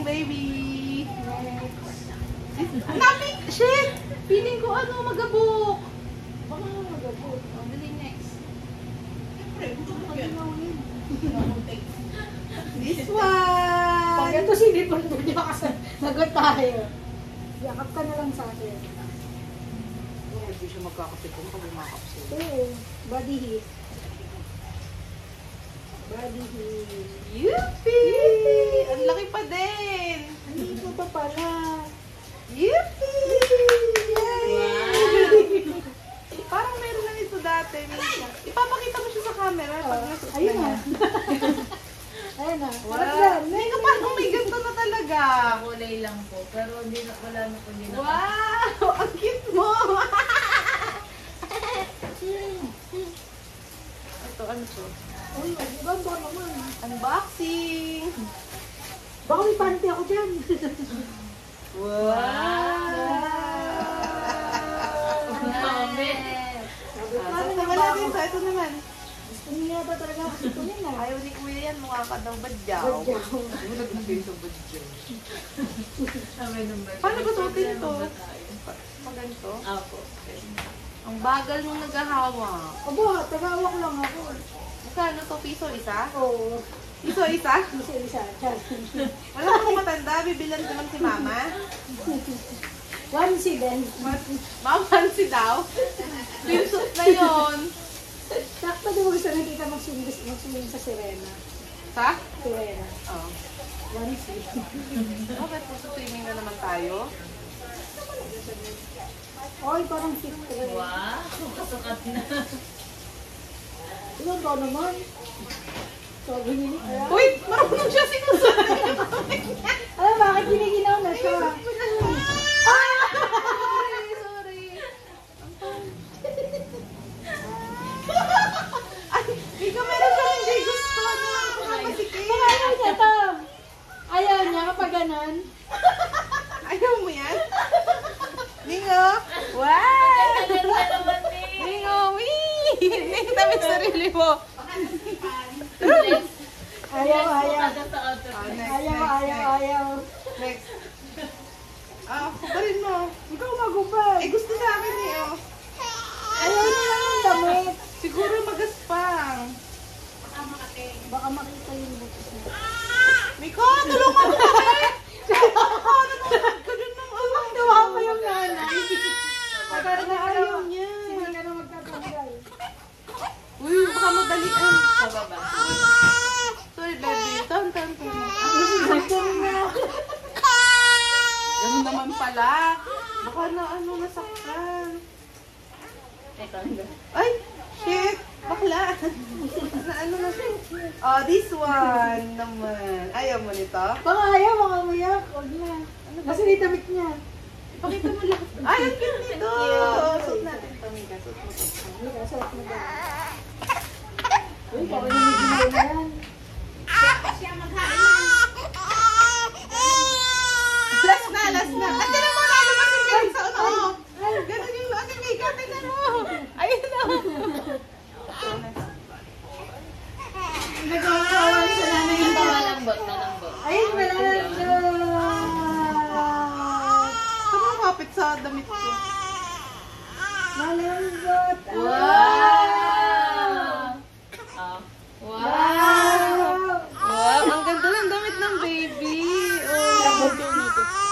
ng baby. Nami! Shit! Feeling ko ano, magabok. Baka magabot. Oh, dali next. This one! Pag ito sinipon mo niya kasi nagot tayo. Yakap ka na lang sa akin. Hindi siya magkakapitong pag umakapsin. Oo. Body heat. Body heat. Yuppie! Ang laki pa din! Dito pa pala. Yuppie! Yay! Wow! Parang meron na ito dati. Ipapakita mo siya sa camera pag nasuot Ayun na. niya. Ayun na. Wow! May parang may ganito na talaga. Kulay lang po, pero hindi na wala na po din. Wow! Ang cute mo! Ito, ano to? Uy, ang ganda naman. Unboxing! Baka may panty ako dyan. Mami! Wala din sa ito naman. Gusto niya ba talaga ako situnin na? Ayaw ni Kuya yan, mukha ka daw badyaw. Badyaw. Naglagay sa badyaw. Paano Paano ba suotin ito? Pag ganito? Apo. Ang bagal nung naghahawak. Aba, tagawak lang ako. Magkano to? Piso isa? Oo. Piso isa? Isa-isa. Chan. Wala kang matanda, bibilan naman si Mama. One si Ben. Mamansi daw. Pinsot na yon. Sakto din mo gusto nakita mag-swing sa Sirena. Sa? Sirena. Oo. One si. Okay, puso swimming na naman tayo. Oy, parang fit ko. Wow! Kasukat na. Ilan ba naman? Sabi niya. Uy! Marunong siya sinusunod. Alam, bakit giniginaw na siya? Sorry. Ay, may kamera siya hindi gusto na. Masikip. Ayaw niya to. Ayaw niya kapag ganon. Ayaw mo yan? Lingo! Wow! Lingo! Wee! Hindi tabi sarili mo. Ayaw, ayaw. Next, Ayaw. Next. Ako pa rin mo. Ikaw magubad. Eh, gusto sa akin eh. Oh. Ayaw niya lang ang damit. Siguro magaspang. Baka makita yung bukas niya. Miko, tulungan mo kami! Nanonood ka dun ng alam. Tawa pa yung nanay. Parang ayaw niya. Sige ka na magtatanggal. Uy, baka madalian. Pababa. Sorry, baby. Tan. Ganun naman pala. Baka na nasaktan. Ito. Ay, shit. Bakla. na siya. Oh, this one naman. Ayaw mo nito? Baka ayaw, baka umiyak. Huwag na. Kasi may damit niya. Pakita mo lang. Ay, ang cute nito. Oh, suot natin ito, Mika. Suot mo ito. Hindi ka, sarap na ba? Uy, baka nanigil na yan. Last na. Ate na mo, lalabas yung ganun sa ano. Ganun yung ate Mika. Tingnan mo. Ayun na. Nagkakawan sa nanay Ito niya. malambot. Ayun, malambot. Saan mo kapit sa damit ko? Malambot. Wow! Ah. Wow! Wow, ang ganda ng damit ng baby. Oh.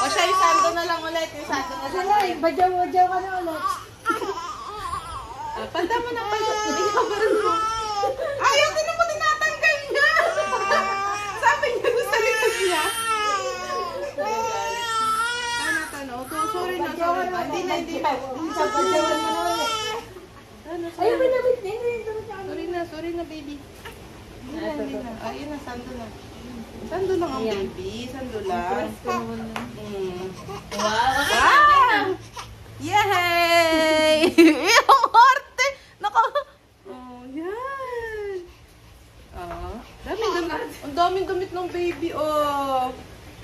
O siya, yung sando na lang ulit. Yung sando na lang Salay, ulit. badyaw-badyaw ka na ulit. Panda mo na pala. Ikaw ba rin mo? Ayaw din mo tinatanggal niya. Sabi niya gusto likod niya. Ano? Sorry na. Hindi na. Badyawan mo na ulit. Ayun, may damit niya. Sorry na, baby. Hindi na. Ayun na, sando na. Sando lang ang baby. Sando lang. Wow! Wow! Yay! Ang arte! Oh, yan! Ang daming damit ng baby, oh!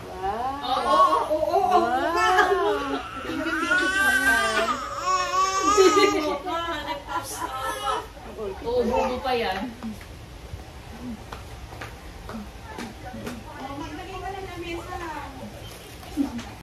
Wow! Oo! Wow! Oo, bubo pa yan.